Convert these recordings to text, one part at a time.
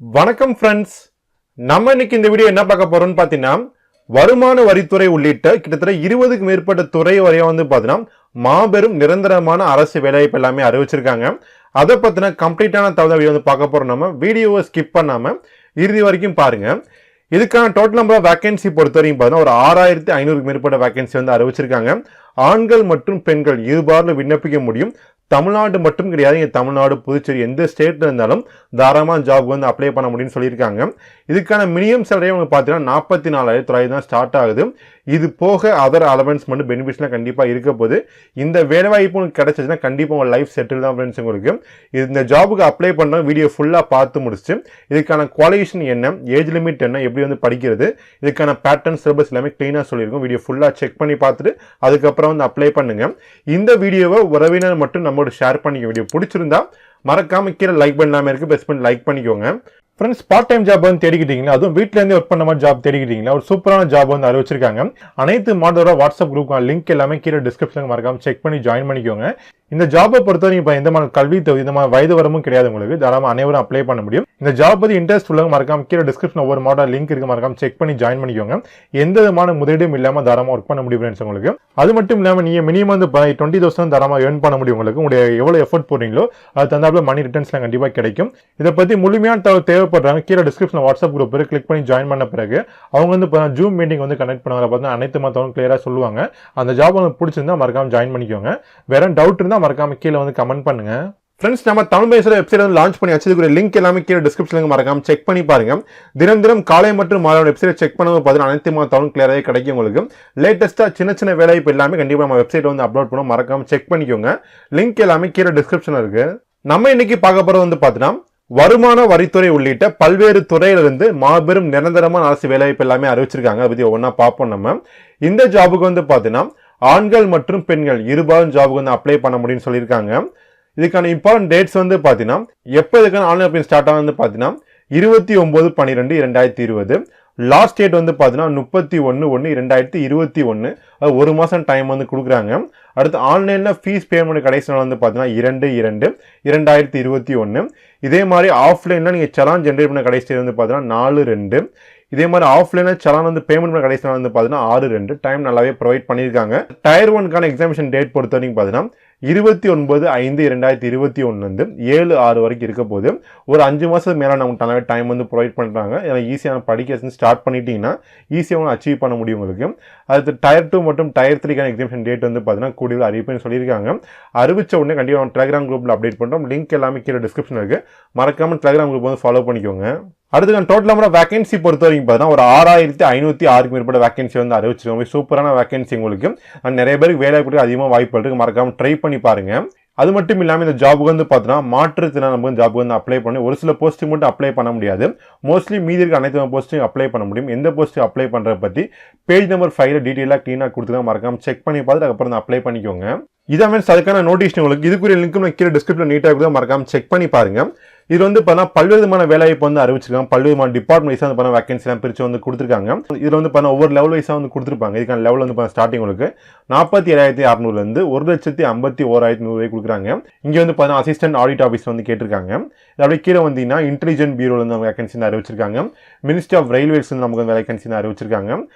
வணக்கம் ஃப்ரெண்ட்ஸ். நம்ம இன்னைக்கு இந்த வீடியோ என்ன பார்க்க போறோம்னு பார்த்தீங்கன்னா, வருமான வரித்துறை உள்ளிட்ட கிட்டத்தட்ட 20க்கு மேற்பட்ட துறை வரையும் பார்த்தீங்கன்னா மாபெரும் நிரந்தரமான அரசு வேலைவாய்ப்பு எல்லாமே அறிவிச்சிருக்காங்க. அதை பத்தின கம்ப்ளீட்டான தகவல் வீடியோ பார்க்க போறோம். நம்ம வீடியோவை ஸ்கிப் பண்ணாம இறுதி வரைக்கும் பாருங்க. இதுக்கான டோட்டல் நம்பர் ஆஃப் வேகன்சி பொறுத்த வரைக்கும் பார்த்தீங்கன்னா ஒரு 6500க்கு மேற்பட்ட வேகன்சி அறிவிச்சிருக்காங்க. ஆண்கள் மற்றும் பெண்கள் இருபாரில் விண்ணப்பிக்க முடியும். தமிழ்நாடு மட்டும் கிடையாது, இங்கே தமிழ்நாடு, புதுச்சேரி எந்த ஸ்டேட்ல இருந்தாலும் தாராளமாக ஜாப் அப்ளை பண்ண முடியும்னு சொல்லியிருக்காங்க. இதுக்கான மினிமம் சேலரி பார்த்தீங்கன்னா 44,000 தான் ஸ்டார்ட் ஆகுது. இது போக அதர் அலவன்ஸ் மட்டும் பெனிஃபிட்ஸ்லாம் கண்டிப்பாக இருக்க போது. இந்த வேலைவாய்ப்பு உங்களுக்கு கிடைச்சதுன்னா கண்டிப்பாக உங்கள் லைஃப் செட்டில் தான் ஃப்ரெண்ட்ஸ். உங்களுக்கு இந்த ஜாபுக்கு அப்ளை பண்ணுற வீடியோ ஃபுல்லாக பார்த்து முடிச்சு இதுக்கான குவாலிஃபிகேஷன் என்ன, ஏஜ் லிமிட் என்ன, எப்படி படிக்கிறது, இதுக்கான பேட்டர்ன் சிலபஸ் எல்லாமே க்ளீனாக சொல்லியிருக்கோம். வீடியோ ஃபுல்லாக செக் பண்ணி பார்த்துட்டு அதுக்கப்புறம் அப்ளை பண்ணுங்க. இந்த வீடியோவை உறவினர் மட்டும் நம்மளோட ஷேர் பண்ணிக்க. வீடியோ பிடிச்சிருந்தா மறக்காம கீழே லைக் பண்ணாம இருக்கு, பெஸ்ட் பண்ணி லைக் பண்ணிக்கோங்க. ஃப்ரெண்ட்ஸ், பார்ட் டைம் ஜாப் தேடிக்கிட்டீங்களா, அதுவும் வீட்டில இருந்து ஒர்க் பண்ண மாதிரி ஜாப் தேடிக்கிட்டீங்களா, ஒரு சூப்பரான ஜாப் அறிவிச்சிருக்காங்க. அனைத்து மாடலோட வாட்ஸ்அப் குரூப் லிங்க் எல்லாமே கீழே டிஸ்கிரிப்ஷன் மறக்காம செக் பண்ணி ஜாயின் பண்ணிக்கோங்க. இந்த ஜாபை பொறுத்தவரைக்கும் இப்போ எந்த மாதிரி கல்வி இந்த மாதிரி வயது வரமும் கிடையாது. உங்களுக்கு தாராளமாக அனைவரும் அப்ளை பண்ண முடியும். இந்த ஜாப் பற்றி இன்ட்ரெஸ்ட் உள்ளவங்க மறக்காம கீழே டிஸ்கிரிப்ஷன் ஒவ்வொரு மாடல் லிங்க் இருக்கு, மறக்காம செக் பண்ணி ஜாயின் பண்ணிக்கோங்க. எந்த விதமான முதலீடும் இல்லாமல் தாராளமாக ஒர்க் பண்ண முடியும் ஃப்ரெண்ட்ஸ். உங்களுக்கு அது மட்டும் இல்லாமல் நீங்கள் மினிமம் 20,000 தாராளமாக ஏர்ன் பண்ண முடியும். உங்களுக்கு உங்களுடைய எவ்வளோ எஃபோர்ட் போடுறீங்களோ அது தந்தாப்புல மணி ரிட்டர்ன்ஸ்லாம் கண்டிப்பாக கிடைக்கும். இதை பற்றி முழுமையான தகவல் தேவைப்படுறாங்க, கீழே டிஸ்கிரிப்ஷன் வாட்ஸ்அப் குரூப் கிளிக் பண்ணி ஜாயின் பண்ண பிறகு அவங்க ஜூம் மீட்டிங் கனெக்ட் பண்ணுவாங்க. பார்த்தா அனைத்து மற்றவங்க கிளியராக சொல்லுவாங்க. அந்த ஜாப் பிடிச்சிருந்தா மறக்காம ஜாயின் பண்ணிக்கோங்க. வேற டவுட் இருந்தால் மறக்காம கீழே கமெண்ட் பண்ணுங்க. ஃப்ரெண்ட்ஸ், நம்ம தமிழ் பேசுகிற வெப்சைட் லான்ச் பண்ணி வச்சதுக்குரிய லிங்க் எல்லாமே கீழே டிஸ்கிரிப்ஷனுக்கு மறக்காம செக் பண்ணி பாருங்க. தினம் காலை மற்றும் மாலை வெப்சைட் செக் பண்ணும்போது பார்த்தீங்கன்னா அனைத்து தகவலும் கிளியராக கிடைக்கும். உங்களுக்கு லேட்டஸ்ட்டாக சின்ன வேலைவாய்ப்பு எல்லாமே கண்டிப்பாக நம்ம வெப்சைட் அப்லோட் பண்ணோம், மறக்காம செக் பண்ணிக்கோங்க. லிங்க் எல்லாமே கீழே டிஸ்கிரிப்ஷன் இருக்கு. நம்ம இன்னைக்கு பார்க்க போறது பார்த்தீங்கன்னா வருமான வரித்துறை உள்ளிட்ட பல்வேறு துறையிலிருந்து மாபெரும் நிரந்தரமான அரசு வேலைவாய்ப்பு எல்லாமே அறிவிச்சிருக்காங்க. அதை பற்றி ஒவ்வொன்றா பார்ப்போம். நம்ம இந்த ஜாபுக்கு பார்த்தீங்கன்னா ஆண்கள் மற்றும் பெண்கள் இருபாலும் ஜாபுக்கு அப்ளை பண்ண முடியும்னு சொல்லியிருக்காங்க. இதுக்கான இம்பார்ட்டன்ட் டேட்ஸ் பார்த்தீங்கன்னா எப்போ இதுக்கான ஆன்லைன் அப்ளை ஸ்டார்ட் ஆகுது பார்த்தீங்கன்னா 29/12/2020. லாஸ்ட் டேட் பார்த்தீங்கன்னா 31/1/2021. அது ஒரு மாதம் டைம் கொடுக்குறாங்க. அடுத்து ஆன்லைனில் ஃபீஸ் பேமெண்ட் கடைசி நாள் பார்த்தீங்கன்னா 2/2/2021. இதே மாதிரி ஆஃப்லைனில் நீங்கள் சலான் ஜென்ரேட் பண்ண கடைசி பார்த்தீங்கன்னா 4/2. இதே மாதிரி ஆஃப்லைனில் சலான் பேமெண்ட் பண்ண கடைசி நாள் பார்த்தீங்கன்னா 6/2. டைம் நல்லாவே ப்ரொவைட் பண்ணியிருக்காங்க. டயர் 1க்கான எக்ஸாமினேஷன் டேட் பொறுத்த வரைக்கும் பார்த்தீங்கன்னா 29/5/2021 7/6 வரைக்கும் இருக்க போது. ஒரு 5 மாதத்துக்கு மேலே நமக்கு நல்லாவே டைம் ப்ரொவைட் பண்ணுறாங்க. ஏன்னா ஈஸியான படிக்க ஸ்டார்ட் பண்ணிட்டீங்கன்னா ஈஸியாக அச்சீவ் பண்ண முடியும் உங்களுக்கு. அடுத்து டயர் 2 மற்றும் டயர் 3க்கான எக்ஸாமினேஷன் டேட் பார்த்தீங்கன்னா கூடிய அறிவிப்புன்னு சொல்லியிருக்காங்க. அறிவிச்ச உடனே கண்டிப்பாக டெலிகிராம் குரூப்பில் அப்டேட் பண்ணுறோம். லிங்க் எல்லாமே கீழே டிஸ்கிரிப்ஷன் இருக்கு, மறக்காம டெலிகிராம் குரூப் ஃபாலோ பண்ணிக்கோங்க. அடுத்து டோட்டல் நம்பர் ஆஃப் வேகன்சி பொறுத்த வரைக்கும் பார்த்தீங்கன்னா ஒரு 6506க்கு மேற்பட்ட வேகன்சி அறிவிச்சிருக்கோம். சூப்பரான வேகன்சி உங்களுக்கு. நிறைய பேருக்கு வேலை கொடுக்க அதிகமாக வாய்ப்பு இருக்கு, மறக்காம ட்ரை பண்ணி பாருங்க. அது மட்டும் இல்லாமல் இந்த ஜாபுக்கு பார்த்தீங்கன்னா மாற்றுத்திறனாளி நமக்கு ஜாபுக்கு அப்ளை பண்ணி ஒரு சில போஸ்ட்டுக்கு மட்டும் அப்ளை பண்ண முடியாது. மோஸ்ட்லி மீதி இருக்க அனைத்து போஸ்ட்டுக்கும் அப்ளை பண்ண முடியும். எந்த போஸ்ட்டுக்கு அப்ளை பண்ணுறத பற்றி பேஜ் நம்பர் 5 டீட்டெயிலாக க்ளீனாக கொடுத்துருங்க, மறக்காம செக் பண்ணி பார்த்துட்டு அதுக்கப்புறம் அப்ளை பண்ணிக்கோங்க. இதான் மீன்ஸ் அதுக்கான நோட்டிஃபிகேஷன் உங்களுக்கு இதுக்குரிய லிங்க் கீழே டிஸ்கிரிப்ஷன் நீட்டாக இருக்குது, மறக்காம செக் பண்ணி பாருங்க. இது பார்த்தீங்கன்னா பல்வேறு விதமான வேலைவாய்ப்பு அறிவிச்சிருக்காங்க. பல்வேறு டிபார்ட்மெண்ட் வைஸாக வேகன்சி எல்லாம் பிரித்து கொடுத்துருக்காங்க. இதில் பார்த்தீங்கன்னா ஒவ்வொரு லெவல் வைஸாக கொடுத்துருப்பாங்க. இதுக்கான லெவல் ஸ்டார்டிங் உங்களுக்கு 47,600 1,51,100 கொடுக்குறாங்க. இங்கே பார்த்தீங்கன்னா அசிஸ்டன்ட் ஆடிட் ஆஃபீஸ் கேட்டிருக்காங்க. அப்படியே கீழே வந்தீங்கன்னா இன்டெலிஜென்ட் பியூரோல வேகன்சி அறிவிச்சிருக்காங்க. மினிஸ்ட்ரி ஆஃப் ரயில்வேஸ் நமக்கு வேகன்சி அறிவிச்சிருக்காங்க.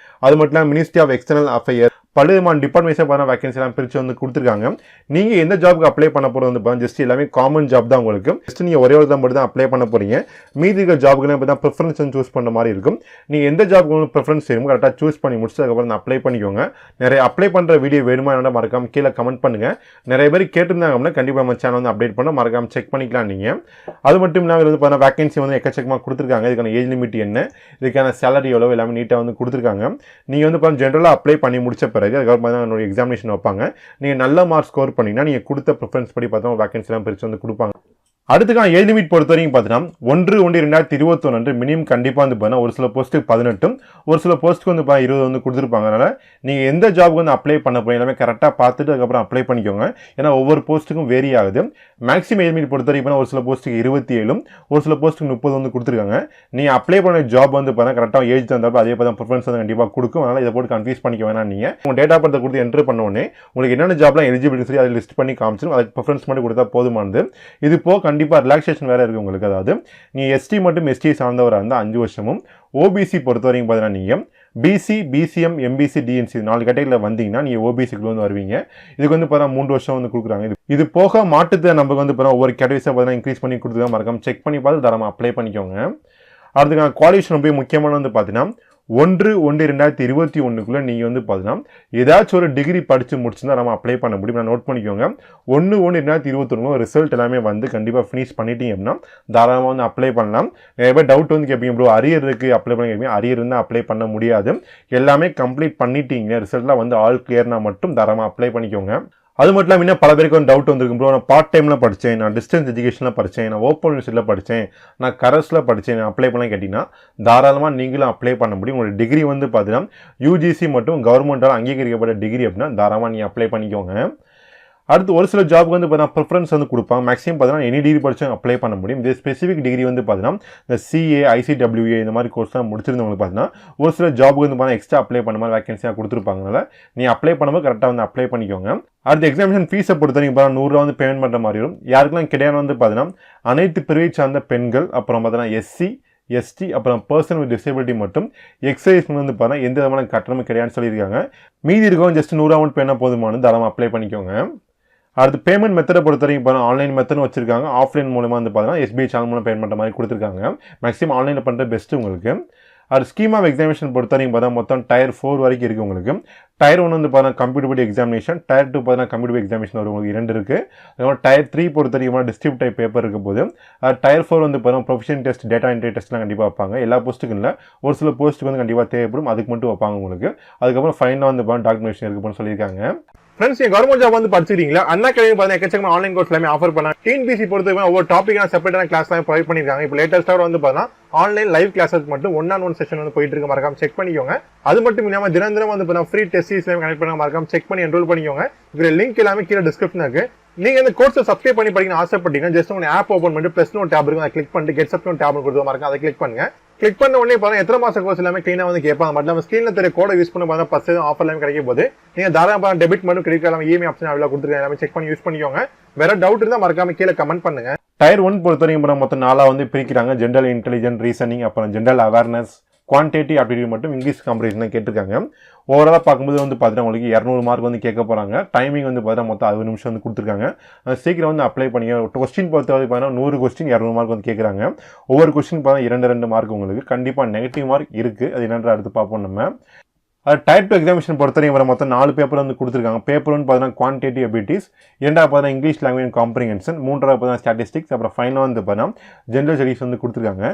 அது மட்டும் இல்லாமல் மினிஸ்ட்ரி ஆஃப் எக்ஸ்டர்னல் அஃபேர்ஸ் பல்வேறு டிபார்ட்மெண்ட்ஸாக வேகன்சி எல்லாம் பிரித்து கொடுத்துருக்காங்க. நீங்கள் எந்த ஜாபுக்கு அப்ளை பண்ண போகிறது ஜஸ்ட் எல்லாமே காமன் ஜாப் தான் உங்களுக்கு. ஜஸ்ட் நீங்கள் ஒரே ஒரு தான் மட்டும் தான் அப்ளை பண்ண போறீங்க. மீதி இருக்க ஜாபுக்கு இப்போ தான் ப்ரிஃபரன்ஸ் சூஸ் பண்ண மாதிரி இருக்கும். நீங்கள் எந்த ஜாபுக்கு உங்களுக்கு ப்ரிஃபரன்ஸ் வேணுமோ கரெக்டாக சூஸ் பண்ணி முடிச்சு அதுக்கப்புறம் அப்ளை பண்ணிக்கோங்க. நிறைய அப்ளை பண்ணுற வீடியோ வேணுமா என்ன மறக்காம கீழே கமெண்ட் பண்ணுங்க. நிறைய பேர் கேட்டிருந்தாங்க அப்படின்னா கண்டிப்பாக நம்ம சேனல் அப்டேட் பண்ண மறக்காம செக் பண்ணிக்கலாம் நீங்கள். அது மட்டும் இல்லாமல் பார்த்தீங்கன்னா வேகன்சி எக்கச்சக்கமாக கொடுத்துருக்காங்க. இதுக்கான ஏஜ் லிமிட் என்ன, இதுக்கான சேலரி எவ்வளோ எல்லாமே நீட்டாக கொடுத்துருக்காங்க. நீங்கள் ஜென்ரலாக அப்ளை பண்ணி முடிச்ச பிறகு அதுக்கப்புறம் எக்ஸாமினேஷன் வைப்பாங்க. நீங்கள் நல்ல மார்க் ஸ்கோர் பண்ணீங்கன்னா நீங்கள் கொடுத்த ப்ரிஃபரன்ஸ் படி பார்த்தா வேகன்சி எல்லாம் பிரித்து கொடுப்பாங்க. அடுத்துக்கான ஏஜ் லிமிட் பொறுத்த வரைக்கும் பார்த்தீங்கன்னா 1/1/2021 மினிமம் கண்டிப்பாக பார்த்தீங்கன்னா ஒரு சில போஸ்ட்டுக்கு 18, ஒரு சில போஸ்ட்டுக்கு 20 கொடுத்துருப்பாங்க. அதனால் நீங்கள் எந்த ஜாபுக்கு அப்ளை பண்ண போய் எல்லாமே கரெக்டாக பார்த்துட்டு அதுக்கப்புறம் அப்ளை பண்ணிக்கோங்க. ஏன்னா ஒவ்வொரு போஸ்ட்டுக்கும் வேரி ஆகுது. மேக்ஸிமம் ஏஜ் லிமிட் பொறுத்த வரைக்கும் ஒரு சில போஸ்ட்டுக்கு 27, ஒரு சில போஸ்ட்டுக்கு 30 கொடுத்துருக்காங்க. நீங்கள் அப்ளை பண்ண ஜாப் பார்த்தீங்கன்னா கரெக்டாக ஏஜ் தந்தப்போ அதே பார்த்தா ப்ரிஃபரன்ஸ் கண்டிப்பாக கொடுக்கும். அதனால் இதை போட்டு கன்ஃபியூஸ் பண்ணிக்க வேணாம். நீங்கள் உங்கள் டேட்டா பர்த்தை கொடுத்து என்ட்ரு பண்ண உடனே உங்களுக்கு என்னென்ன ஜாப்லாம் எலிஜிபிலிட்டி சரி அதை லிஸ்ட் பண்ணி காமிச்சிடும். அதுக்கு ப்ரிஃபரன்ஸ் மட்டும் கொடுத்தா போதுமானது. இது போக கண்டிப்பாக ரிலாக்ஸேஷன் வேறு இருக்குது உங்களுக்கு. அதாவது நீங்கள் எஸ்டி மற்றும் எஸ்டி சார்ந்தவராக இருந்தால் 5 வருஷமும், ஓபிசி பொறுத்த வரைக்கும் பார்த்தீங்கன்னா நீங்கள் பிசி, பிசிஎம், எம்பிசி, டிஎன்சி 4 கேட்டகரியில் வந்தீங்கன்னா நீங்கள் ஓபிசிக்குள்ள வந்து வருவீங்க. இதுக்கு வந்து பார்த்தீங்கன்னா 3 வருஷம் வந்து கொடுக்குறாங்க. இது போக மாட்டுத்தை நமக்கு வந்து பார்த்தீங்கன்னா ஒவ்வொரு கேட்டகரிஸாக பார்த்தீங்கன்னா இன்க்ரீஸ் பண்ணி கொடுத்துருக்க மறக்காம செக் பண்ணி பார்த்து தரமாக அப்ளை பண்ணிக்கோங்க. அதுக்கான குவாலிஃபிகேஷன் ரொம்ப முக்கியமான வந்து பார்த்தீங்கன்னா 1/1/2021 நீங்கள் வந்து பார்த்தீங்கன்னா ஏதாச்சும் ஒரு டிகிரி படித்து முடிச்சுருந்தா நம்ம அப்ளை பண்ண முடியும். நான் நோட் பண்ணிக்கோங்க. 1/1/2021 ரிசல்ட் எல்லாமே வந்து கண்டிப்பாக ஃபினிஷ் பண்ணிட்டீங்க அப்படின்னா தாராளமாக வந்து அப்ளை பண்ணலாம். நிறைய பேர் டவுட் வந்து கேட்பீங்க, ப்ரோ அரியர் இருக்குது அப்ளை பண்ண கேட்பீங்க. அரியர் இருந்தால் அப்ளை பண்ண முடியாது. எல்லாமே கம்ப்ளீட் பண்ணிட்டீங்க, ரிசல்ட்லாம் வந்து ஆல் கிளியர்னா மட்டும் தாராளமாக அப்ளை பண்ணிக்கோங்க. அது மட்டும் இல்லாமல் இன்னும் பல பேருக்கு வந்து டவுட் வந்துருக்கும், ப்ரோ நான் பார்ட் டைமில் படித்தேன், நான் டிஸ்டன்ஸ் எஜுகேஷனில் படித்தேன், நான் ஓப்பன் யூனிவர்சிட்டியில் படித்தேன், நான் கரஸில் படித்தேன், நான் அப்ளை பண்ணலாம் கேட்டிங்கன்னா தாராளமாக நீங்களும் அப்ளை பண்ண முடியும். உங்களோட டிகிரி வந்து பார்த்தீங்கன்னா யூஜிசி மற்றும் கவர்மெண்ட்டால் அங்கீகரிக்கப்பட்ட டிகிரி அப்படின்னா தாராளமாக நீங்கள் அப்ளை பண்ணிக்கோங்க. அடுத்து ஒரு சில ஜாப்க்கு வந்து பார்த்தீங்கன்னா ப்ரிஃபரன்ஸ் வந்து கொடுப்பாங்க. மேக்ஸிமம் பார்த்தீங்கன்னா எனி டிகிரி படிச்சு அப்ளை பண்ண முடியும். இதே ஸ்பெசிஃபிக் டிகிரி வந்து பார்த்தீங்கன்னா இந்த சிஏ, ஐசிடபிள்யூஏ இந்த மாதிரி கோர்ஸ்லாம் முடிச்சிருந்தவங்களுக்கு பார்த்தீங்கன்னா ஒரு சில ஜாப்க்கு வந்து பார்த்தீங்கன்னா எக்ஸ்ட்ரா அப்ளை பண்ண மாதிரி வேகன்சியாக கொடுத்துருப்பாங்கனால நீ அப்ளை பண்ணும்போது கரெக்டாக வந்து அப்ளை பண்ணிக்கோங்க. அடுத்து எக்ஸாமினேஷன் ஃபீஸை பொறுத்த வரைக்கும் பார்த்தீங்கன்னா 100 ரூபா வந்து பேமெண்ட் பண்ணுற மாதிரி வரும். யாருக்கெல்லாம் கிடையாது வந்து பார்த்தீங்கன்னா அனைத்து பிரிவை சார்ந்த பெண்கள், அப்புறம் பார்த்தீங்கன்னா எஸ்சி, எஸ்டி, அப்புறம் பர்சன் வித் டிசபிலிட்டி மட்டும் எக்ஸசைஸ் வந்து பார்த்தீங்கன்னா எந்த விதமான கட்டணமும் கிடையாதுன்னு சொல்லியிருக்காங்க. மீதி இருக்கவங்க ஜஸ்ட் 100 அமௌண்ட் பேனா போதுமானு தாராளமாக அப்ளை பண்ணிக்கோங்க. அடுத்து பேமெண்ட் மெத்தடை பொறுத்த வரைக்கும் இப்போ ஆன்லைன் மெத்தட் வச்சிருக்காங்க. ஆஃப்லைன் மூலமாக வந்து பார்த்தீங்கன்னா எஸ்பிஐ சேனல் மூலம் பேமெண்ட் பண்ணுற மாதிரி கொடுத்துருக்காங்க. மேக்ஸிமம் ஆன்லைனில் பண்ணுற பெஸ்ட்டு உங்களுக்கு. அது ஸ்கீம் ஆஃப் எக்ஸாமினேஷன் பொறுத்த வரைக்கும் பார்த்தா மொத்தம் டயர் 4 வரைக்கும் இருக்குது உங்களுக்கு. டயர் 1 வந்து பார்த்தீங்கன்னா கம்ப்யூட்டர் பேஸ்ட் எக்ஸாமினேஷன், டயர் 2 பார்த்தீங்கன்னா கம்ப்யூட்டர் பேஸ்ட் எக்ஸாமினேஷன் வரும் உங்களுக்கு 2 இருக்குது. அதுக்கப்புறம் டயர் 3 பொறுத்த வரைக்கும் டிஸ்ட்ரிப்ட் டைப் பேப்பர் இருக்க போது. டயர் 4 வந்து பார்த்தீங்கன்னா ப்ரொஃபஷனல் டெஸ்ட், டேட்டா என்ட்ரி டெஸ்ட்லாம் கண்டிப்பாக வைப்பாங்க. எல்லா போஸ்ட்டுக்கும் இல்லை, ஒரு சில போஸ்ட்டுக்கு வந்து கண்டிப்பாக தேவைப்படும், அதுக்கு மட்டும் வைப்பாங்க உங்களுக்கு. அதுக்கப்புறம் ஃபைனலாக வந்து பார்த்தீங்கன்னா டாக்குமெண்டேஷன் இருக்குன்னு சொல்லியிருக்காங்க. ஃப்ரெண்ட்ஸ், நீங்க கவர்மெண்ட் ஜாப் வந்து படிச்சிருக்கீங்களா? அண்ணா அகாடமி பார்த்தீங்கன்னா எக்கச்சக்கமான ஆன்லைன் கோர்ஸ் எல்லாமே ஆஃபர் பண்ணலாம். டிஎன்பிசி பொறுத்தவரைக்கும் ஒவ்வொரு டாப்பிக்கான செப்பரேட்டான கிளாஸ்லாம் ப்ரொவைட் பண்ணிருக்காங்க. இப்போ லேட்டஸ்ட்டாக வந்து பார்த்தீங்கன்னா ஆன்லைன் லைவ் கிளாஸஸ் மட்டும் 1-on-1 செஷன் வந்து போயிட்டு இருக்க மறக்காம செக் பண்ணிக்கோங்க. அது மட்டும் இல்லாமல் தினம் வந்து பார்த்தீங்கன்னா ஃப்ரீ டெஸ்ட் சீரிஸ் கனெக்ட் பண்ண மறக்காம செக் பண்ணி என்ரோல் பண்ணிக்கோங்க. இதுல லிங்க் எல்லாமே கீழே டிஸ்கிரிப்ஷன் இருக்கு. நீங்க இந்த கோர்ஸை சப்ஸ்கிரைப் பண்ணி படிக்கணும் ஆசைப்பட்டீங்கன்னா ஜஸ்ட் உங்க ஆப் ஓப்பன் பண்ணிட்டு ப்ளஸ் நோட் டேப் இருக்கும், அதை கிளிக் பண்ணிட்டு கெட் சப்ஸ்கிரைப் டேப் கொடுத்து மறக்காம அதை கிளிக் பண்ணுங்க. கிளிக் பண்ண உடனே பாருங்க எத்தனை மாசம் கோர்ஸ் எல்லாமே கிளீனா வந்து கேட்பாங்க. மட்டும் நம்ம ஸ்கிரீன்ல தெரிய கோட யூஸ் பண்ணி பார்த்தா 10% ஆஃபர் எல்லாமே கிடைக்கும் போது நீங்க தாராளமாக டெபிட் மட்டும் கிரெடிட் எல்லாமே இஎம்ஐ ஆப்ஷன் அவைலபிளா கொடுத்துருக்காங்க. எல்லாமே செக் பண்ணி யூஸ் பண்ணிக்கோங்க. வேற டவுட் இருந்தா மறக்காம கீழே கமெண்ட் பண்ணுங்க. டயர் 1 பொறுத்தவரைக்கும் மொத்தம் 4 வந்து பிரிக்கிறாங்க. ஜென்ரல் இன்டெலிஜென்ட், ரீசனிங், அப்புறம் ஜென்ரல் அவேர்னஸ், குவான்டிட்டி ஆப்டிடியூட் மட்டும் இங்கிலீஷ் காம்படிஷன் கேட்டிருக்காங்க. ஓவராலாக பார்க்கும்போது வந்து பார்த்தீங்கன்னா உங்களுக்கு 200 மார்க் வந்து கேட்க போகிறாங்க. டைமிங் வந்து பார்த்தீங்கன்னா மொத்தம் 60 நிமிஷம் வந்து கொடுத்துருக்காங்க. சீக்கிரம் வந்து அப்ளை பண்ணி கொஸ்டின் பொறுத்த வரைக்கும் பார்த்தீங்கன்னா 100 கொஸ்டின் 200 மார்க் வந்து கேட்குறாங்க. ஒவ்வொரு கொஸ்டின் பார்த்தீங்கன்னா 2 மார்க் உங்களுக்கு. கண்டிப்பாக நெகட்டிவ் மார்க் இருக்குது. அது என்னன்ற அடுத்து பார்ப்போம் நம்ம. அது டயர் 2 எக்ஸாமினேஷன் பொறுத்தவரைக்கும் வர மொத்தம் 4 பேப்பர் வந்து கொடுத்துருக்காங்க. பேப்பர் 1 பார்த்தீங்கன்னா குவான்டிட்டி எபிலிட்டிஸ், 2வது பார்த்தீங்கன்னா இங்கிலீஷ் லாங்குவேஜ் காம்ப்ரிஹென்ஷன், 3வது பார்த்தீங்கன்னா ஸ்டாட்டிஸ்டிக்ஸ், அப்புறம் ஃபைனலாக வந்து பார்த்தீங்கன்னா ஜென்ரல் ஸ்டடீஸ் வந்து கொடுத்துருக்காங்க.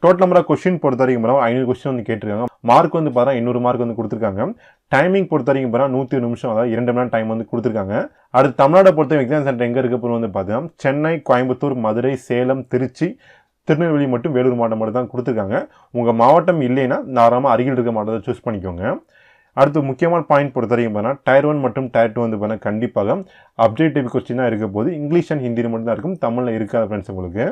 டோட்டல் நம்பர் ஆஃப் கொஸ்டின் பொறுத்த வரைக்கும் 500 கொஸ்டின் வந்து கேட்டிருக்காங்க. மார்க் வந்து பார்த்தா 200 மார்க் வந்து கொடுத்துருக்காங்க. டைமிங் பொறுத்த வரைக்கும் 101 நிமிஷம், அதாவது 2 மணி நேரம் டைம் வந்து கொடுத்துருக்காங்க. அடுத்து தமிழ்நாடு பொறுத்த எக்ஸாம் சென்டர் எங்கே இருக்க போகிறது வந்து பார்த்தீங்கன்னா சென்னை, கோயம்புத்தூர், மதுரை, சேலம், திருச்சி, திருநெல்வேலி மட்டும் வேலூர் மாவட்டம் மட்டும் தான் கொடுத்துருக்காங்க. உங்கள் மாவட்டம் இல்லைன்னா தாராளமாக அருகில் இருக்க மாவட்டத்தை சூஸ் பண்ணிக்கோங்க. அடுத்து முக்கியமான பாயிண்ட் பொறுத்த வரைக்கும் பார்த்தீங்கன்னா டயர் 1 மற்றும் டயர் 2 வந்து பார்த்தீங்கன்னா கண்டிப்பாக அப்ஜெக்டிவ் கொஸ்டின் தான் இருக்க போது. இங்கிலீஷ் அண்ட் ஹிந்தியில் மட்டும் தான் இருக்கும், தமிழில் இருக்காது ஃப்ரெண்ட்ஸ் உங்களுக்கு.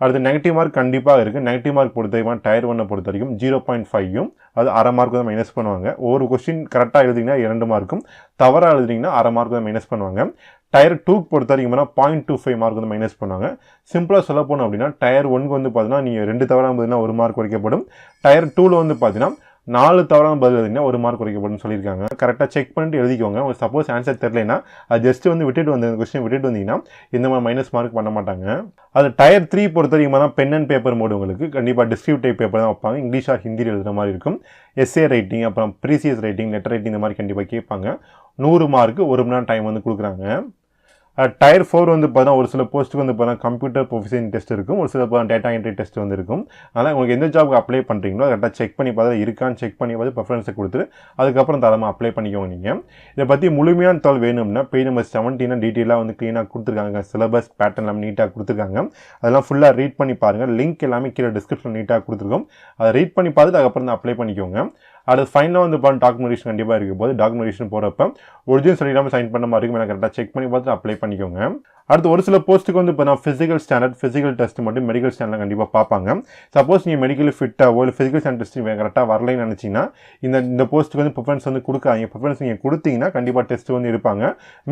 அடுத்து நெகட்டிவ் மார்க் கண்டிப்பாக இருக்குது. நெகட்டிவ் மார்க் பொறுத்த வரைக்கும் டயர் 1 பொறுத்த வரைக்கும் 0.5யும் அது அரை மார்க் தான் மைனஸ் பண்ணுவாங்க. ஒரு கொஸ்டின் கரெக்டாக எழுதிங்கன்னா 2 மார்க்கும், தவறாக எழுதிங்கன்னா அரை மார்க் தான் மைனஸ் பண்ணுவாங்க. டயர் 2 பொறுத்த வரைக்கும் 0.25 மார்க் வந்து மைனஸ் பண்ணுவாங்க. சிம்பிளாக சொல்ல போனோம் அப்படின்னா டயர் 1 வந்து பார்த்தீங்கன்னா நீங்கள் 2 தவறாக இருந்ததுன்னா 1 மார்க் குறைக்கப்படும். டயர் 2 வந்து பார்த்தீங்கன்னா 4 தவறான பதில் எழுதிங்கன்னா 1 மார்க் குறைக்கப்படும் சொல்லியிருக்காங்க. கரெக்டாக செக் பண்ணிட்டு எழுதிக்கோங்க. உங்களுக்கு சப்போஸ் ஆன்சர் தெரியலனா அது ஜஸ்ட் வந்து விட்டுட்டு வந்து கொஸ்டின் விட்டுட்டு வந்தீங்கன்னா இந்த மாதிரி மைனஸ் மார்க் பண்ண மாட்டாங்க. அது டயர் 3 பொறுத்த வரைக்கும் தான் பென் அண்ட் பேப்பர் மோடு உங்களுக்கு கண்டிப்பாக டிஸ்கிரிப்ட் டைப் பேப்பர் தான் வைப்பாங்க. இங்கிலீஷ் ஆர் ஹிந்தியில் எழுதுகிற மாதிரி இருக்கும். எஸ்ஏ ரைட்டிங், அப்புறம் ப்ரீசியஸ் ரைட்டிங், லெட்டர் ரைட்டிங் இந்த மாதிரி கண்டிப்பாக கேட்பாங்க. 100 மார்க்கு 1 மணி நேரம் டைம் வந்து கொடுக்குறாங்க. டயர் 4 வந்து பார்த்தா ஒரு சில போஸ்ட்டுக்கு வந்து பார்த்தா கம்ப்யூட்டர் ப்ரொஃபிஷியன்சி டெஸ்ட் இருக்கும், ஒரு சில டேட்டா என்ட்ரி டெஸ்ட் வந்து இருக்கும். அதனால் உங்களுக்கு எந்த ஜாப்க்கு அப்ளை பண்ணுறீங்களோ கரெக்டாக செக் பண்ணி பார்த்தா இருக்கான்னு செக் பண்ணி பார்த்து ப்ரிஃபரன்ஸை கொடுத்துட்டு அதுக்கப்புறம் தரமாக அப்ளை பண்ணிக்கோங்க. நீங்கள் இதை பற்றி முழுமையான தகவல் வேணும்னா பேஜ் நம்பர் 17 டீட்டெயிலாக வந்து க்ளீனாக கொடுத்துருக்காங்க. சிலபஸ் பேட்டர்ன் எல்லாமே நீட்டாக கொடுத்துருக்காங்க. அதெல்லாம் ஃபுல்லாக ரீட் பண்ணி பாருங்கள். லிங்க் எல்லாமே கீழே டிஸ்கிரிப்ஷன் நீட்டாக கொடுத்துருக்கோம். அதை ரீட் பண்ணி பார்த்துட்டு அதுக்கப்புறம் தான் அப்ளை பண்ணிக்கோங்க. அடுத்து ஃபைனலாக வந்து டாக்குமெண்டேஷன் கண்டிப்பாக இருக்கும் போது டாக்குமெண்டேஷன் போகிறப்ப ஒரிஜினல் சரி இல்லாமல் சைன் பண்ண மாதிரி இருக்கும். எனக்கு கரெக்டாக செக் பண்ணி பார்த்து அப்ளை பண்ணிக்கோங்க. அடுத்து ஒரு சில போஸ்ட்டுக்கு வந்து இப்போ நான் ஃபிசிக்கல் ஸ்டாண்டர்ட் ஃபிசிக்கல் டெஸ்ட் மட்டும் மெடிக்கல் ஸ்டாண்டர்ட் கண்டிப்பாக பார்ப்பாங்க. சப்போஸ் நீங்கள் மெடிக்கல் ஃபிட்டாவோ இல்லை ஃபிசிக்கல் ஸ்டாண்டர்ட் டெஸ்ட் கரெக்டாக வரலைன்னு நினச்சிங்கன்னா இந்த போஸ்ட்டுக்கு வந்து ப்ரிஃபரன்ஸ் வந்து கொடுக்காங்க. ப்ரிஃபரன்ஸ் நீங்கள் கொடுத்தீங்கன்னா கண்டிப்பாக டெஸ்ட் வந்து எடுப்பாங்க.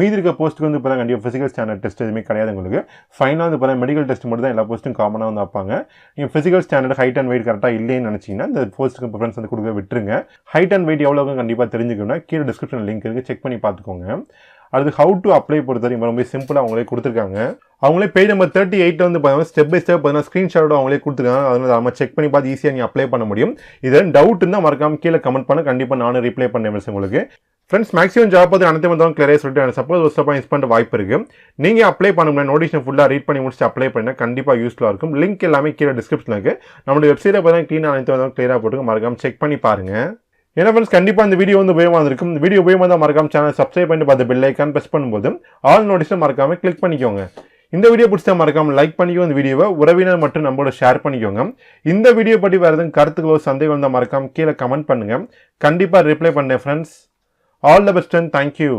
மீதி இருக்க போஸ்ட்டுக்கு வந்து இப்போ தான் கண்டிப்பாக ஃபிசிக்கல் ஸ்டாண்டர்ட் டெஸ்ட் எதுவுமே கிடையாது உங்களுக்கு. ஃபைனலாக வந்து இப்போ மெடிக்கல் டெஸ்ட் மட்டும் தான் எல்லா போஸ்ட்டும் காமனாக வந்து வைப்பாங்க. நீங்கள் physical standard height and weight கரெக்டாக இல்லைன்னு நினச்சிங்கன்னா இந்த போஸ்ட்டுக்கு ப்ரிஃபரன்ஸ் வந்து கொடுக்க விட்டுருங்க. ஹைட் அண்ட் வெயிட் எவ்வளோ கண்டிப்பாக தெரிஞ்சுக்கணும்னா கீழே டிஸ்கிரிப்ஷன் லிங்க் இருக்குது, செக் பண்ணி பார்த்துக்கோங்க. அது ஹவு டு அப்ளை பொறுத்தவரைக்கும் ரொம்ப சிம்பிளாக அவங்களே கொடுத்துருக்காங்க. அவங்களே பேஜ் நம்பர் 38 வந்து பார்த்தீங்கன்னா ஸ்டெப் பை ஸ்டெப் பார்த்தீங்கன்னா ஸ்க்ரீன்ஷாட்டோட அவங்களே கொடுத்துருக்காங்க. அதனால நம்ம செக் பண்ணி பார்த்து ஈஸியாக நீங்கள் அப்ளை பண்ண முடியும். இதெல்லாம் டவுட் இருந்தால் மறக்காம கீழே கமெண்ட் பண்ண, கண்டிப்பாக நானும் ரிப்ளை பண்ணேன் உங்களுக்கு. ஃப்ரெண்ட்ஸ், மேக்ஸிமம் ஜாப் பார்த்து அனைத்து வந்து கிளியராக சொல்லிட்டு சப்போஸ் ஒரு ஸ்டெப்பாக மிஸ் பண்ணுற வாய்ப்பு இருக்குது. நீங்கள் அப்ளை பண்ண முடியாது, நோட்டிஃபிகேஷன் ஃபுல்லாக ரீட் பண்ணி முடிச்சுட்டு அப்ளை பண்ணினா கண்டிப்பாக யூஸ்ஃபுல்லாக இருக்கும். லிங்க் எல்லாமே கீழே டிஸ்கிரிப்ஷனில் இருக்குது. நம்மளுடைய வெப்சைட்டில் பார்த்தீங்கன்னா க்ளீனாக அனைத்து வந்து கிளியராக போட்டுருக்கு, மறக்காம செக் பண்ணி பாருங்கள். ஏன்னா ஃப்ரெண்ட்ஸ், கண்டிப்பாக இந்த வீடியோ வந்து உபயோகமாக இருக்கும். இந்த வீடியோ உபயோகமாக தான் மறக்காம சேனல் சப்ஸ்கிரைப் பண்ணிட்டு பார்த்து பெல் ஐக்கான் ப்ரெஸ் பண்ணும்போது ஆல் நோட்டிஃபிகேஷன் மறக்காம கிளிக் பண்ணிக்கோங்க. இந்த வீடியோ பிடிச்சா மறக்காம லைக் பண்ணிக்கோ. இந்த வீடியோவை உறவினர் மற்றும் நம்மளோட ஷேர் பண்ணிக்கோங்க. இந்த வீடியோ பற்றி வேறு எதுவும் கருத்துக்களோ சந்தேகம் தான் மறக்காம கீழே கமெண்ட் பண்ணுங்க. கண்டிப்பாக ரிப்ளை பண்ணேன் friends. All the best and thank you.